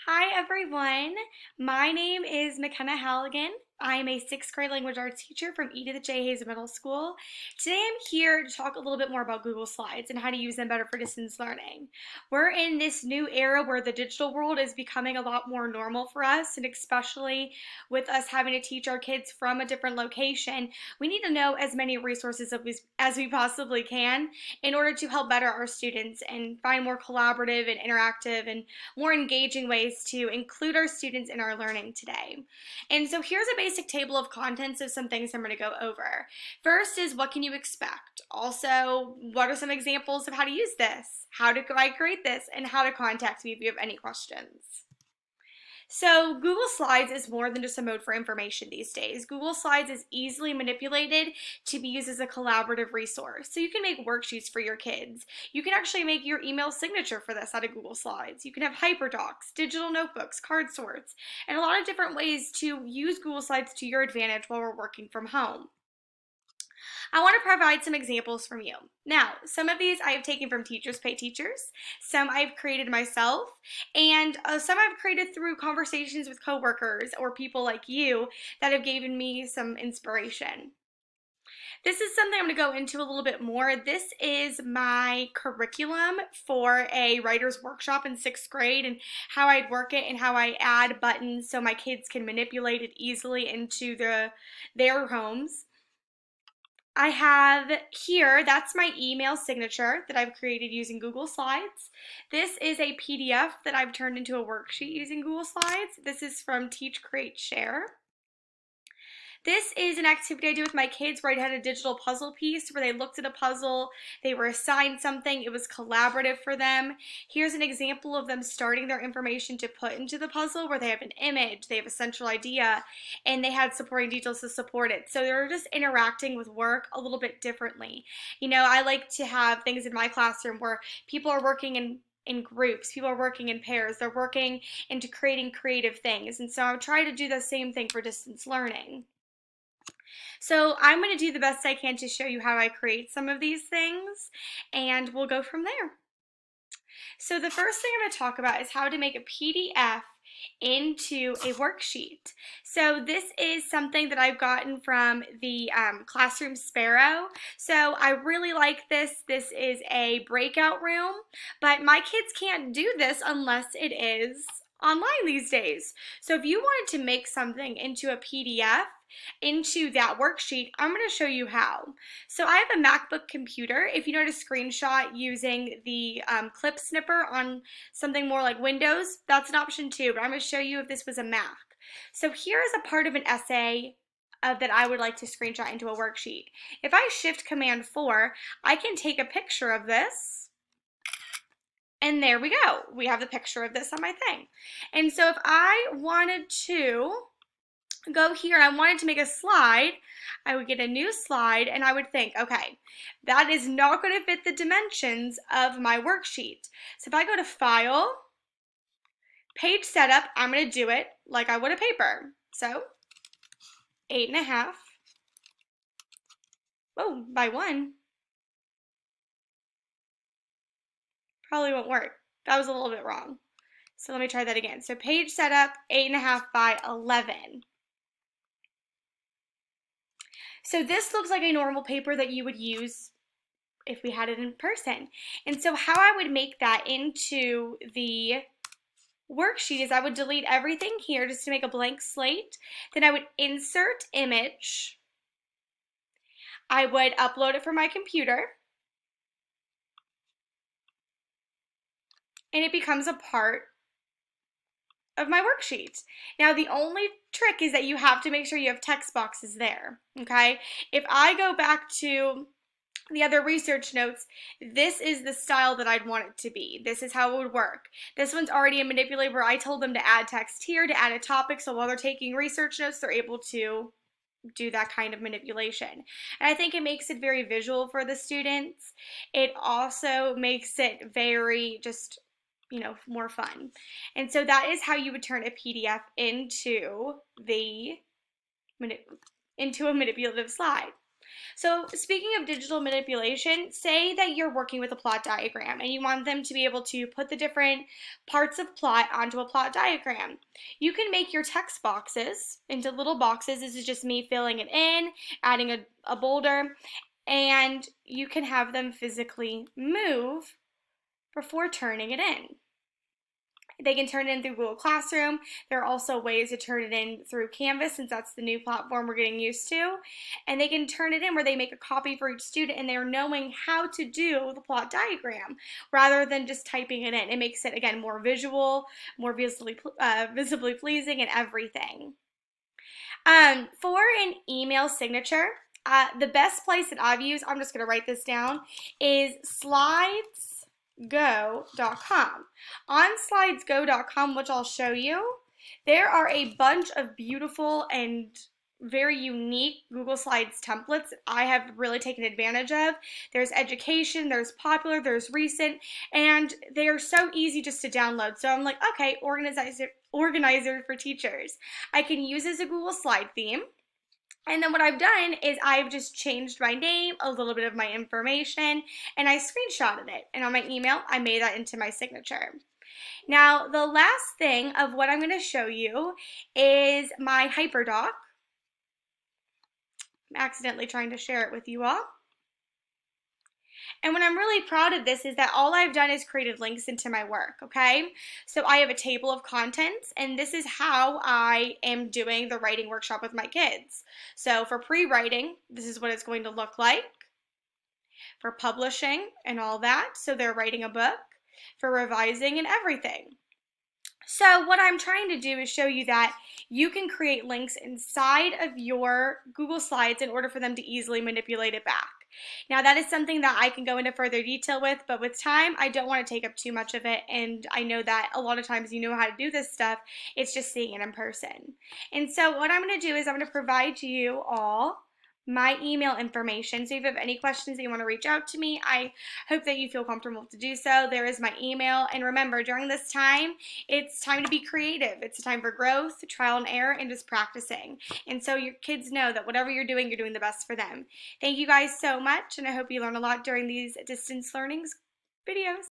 Hi everyone, my name is McKenna Halligan. I am a sixth grade language arts teacher from E to the J Hayes Middle School. Today I'm here to talk a little bit more about Google Slides and how to use them better for distance learning. We're in this new era where the digital world is becoming a lot more normal for us, and especially with us having to teach our kids from a different location, we need to know as many resources as we possibly can in order to help better our students and find more collaborative and interactive and more engaging ways to include our students in our learning today. And so here's a basic table of contents of some things I'm going to go over. First is what can you expect? Also, what are some examples of how to use this? How do I create this? And how to contact me if you have any questions. So Google Slides is more than just a mode for information these days. Google Slides is easily manipulated to be used as a collaborative resource. So you can make worksheets for your kids. You can actually make your email signature for this out of Google Slides. You can have Hyperdocs, digital notebooks, card sorts, and a lot of different ways to use Google Slides to your advantage while we're working from home. I want to provide some examples from you. Now, some of these I have taken from Teachers Pay Teachers, some I've created myself, and some I've created through conversations with coworkers or people like you that have given me some inspiration. This is something I'm going to go into a little bit more. This is my curriculum for a writer's workshop in sixth grade and how I'd work it and how I add buttons so my kids can manipulate it easily into their homes. I have here, that's my email signature that I've created using Google Slides. This is a PDF that I've turned into a worksheet using Google Slides. This is from Teach, Create, Share. This is an activity I did with my kids where I had a digital puzzle piece where they looked at a puzzle, they were assigned something, it was collaborative for them. Here's an example of them starting their information to put into the puzzle where they have an image, they have a central idea, and they had supporting details to support it. So they're just interacting with work a little bit differently. You know, I like to have things in my classroom where people are working in groups, people are working in pairs, they're working into creating creative things. And so I'll try to do the same thing for distance learning. So I'm going to do the best I can to show you how I create some of these things, and we'll go from there. So the first thing I'm going to talk about is how to make a PDF into a worksheet. So this is something that I've gotten from the Classroom Sparrow. So I really like this. This is a breakout room, but my kids can't do this unless it is online these days. So if you wanted to make something into a PDF, into that worksheet, I'm going to show you how. So I have a MacBook computer. If you know how to screenshot using the clip snipper on something more like Windows, that's an option too, but I'm going to show you if this was a Mac. So here is a part of an essay that I would like to screenshot into a worksheet. If I Shift Command 4, I can take a picture of this, and there we go. We have the picture of this on my thing. And so if I wanted to go here and I wanted to make a slide, I would get a new slide and I would think, okay, that is not going to fit the dimensions of my worksheet. So if I go to File, Page Setup, I'm going to do it like I would a paper. So 8.5, oh, by 1. Probably won't work. That was a little bit wrong. So let me try that again. So page setup, 8.5 by 11. So this looks like a normal paper that you would use if we had it in person. And so how I would make that into the worksheet is I would delete everything here just to make a blank slate. Then I would insert image. I would upload it from my computer. And it becomes a part of my worksheet. Now the only trick is that you have to make sure you have text boxes there, okay? If I go back to the other research notes, this is the style that I'd want it to be. This is how it would work. This one's already a manipulator where I told them to add text here, to add a topic, so while they're taking research notes, they're able to do that kind of manipulation. And I think it makes it very visual for the students. It also makes it very just, you know, more fun. And so that is how you would turn a PDF into a manipulative slide. So, speaking of digital manipulation, say that you're working with a plot diagram and you want them to be able to put the different parts of plot onto a plot diagram. You can make your text boxes into little boxes. This is just me filling it in, adding a boulder, and you can have them physically move before turning it in. They can turn it in through Google Classroom. There are also ways to turn it in through Canvas, since that's the new platform we're getting used to. And they can turn it in where they make a copy for each student and they're knowing how to do the plot diagram rather than just typing it in. It makes it, again, more visual, more visibly pleasing and everything. For an email signature, the best place that I've used, I'm just going to write this down, is slidesgo.com. On slidesgo.com, which I'll show you, there are a bunch of beautiful and very unique Google Slides templates that I have really taken advantage of. There's education, there's popular, there's recent, and they are so easy just to download. So I'm like, okay, organizer for teachers. I can use as a Google Slide theme. And then what I've done is I've just changed my name, a little bit of my information, and I screenshotted it. And on my email, I made that into my signature. Now, the last thing of what I'm going to show you is my Hyperdoc. I'm accidentally trying to share it with you all. And what I'm really proud of this is that all I've done is created links into my work, okay? So I have a table of contents, and this is how I am doing the writing workshop with my kids. So for pre-writing, this is what it's going to look like. For publishing and all that, so they're writing a book. For revising and everything. So what I'm trying to do is show you that you can create links inside of your Google Slides in order for them to easily manipulate it back. Now that is something that I can go into further detail with, but with time, I don't want to take up too much of it, and I know that a lot of times you know how to do this stuff, it's just seeing it in person. And so what I'm going to do is I'm going to provide you all my email information. So if you have any questions that you want to reach out to me, I hope that you feel comfortable to do so. There is my email. And remember, during this time, it's time to be creative. It's a time for growth, trial and error, and just practicing. And so your kids know that whatever you're doing the best for them. Thank you guys so much, and I hope you learn a lot during these distance learning videos.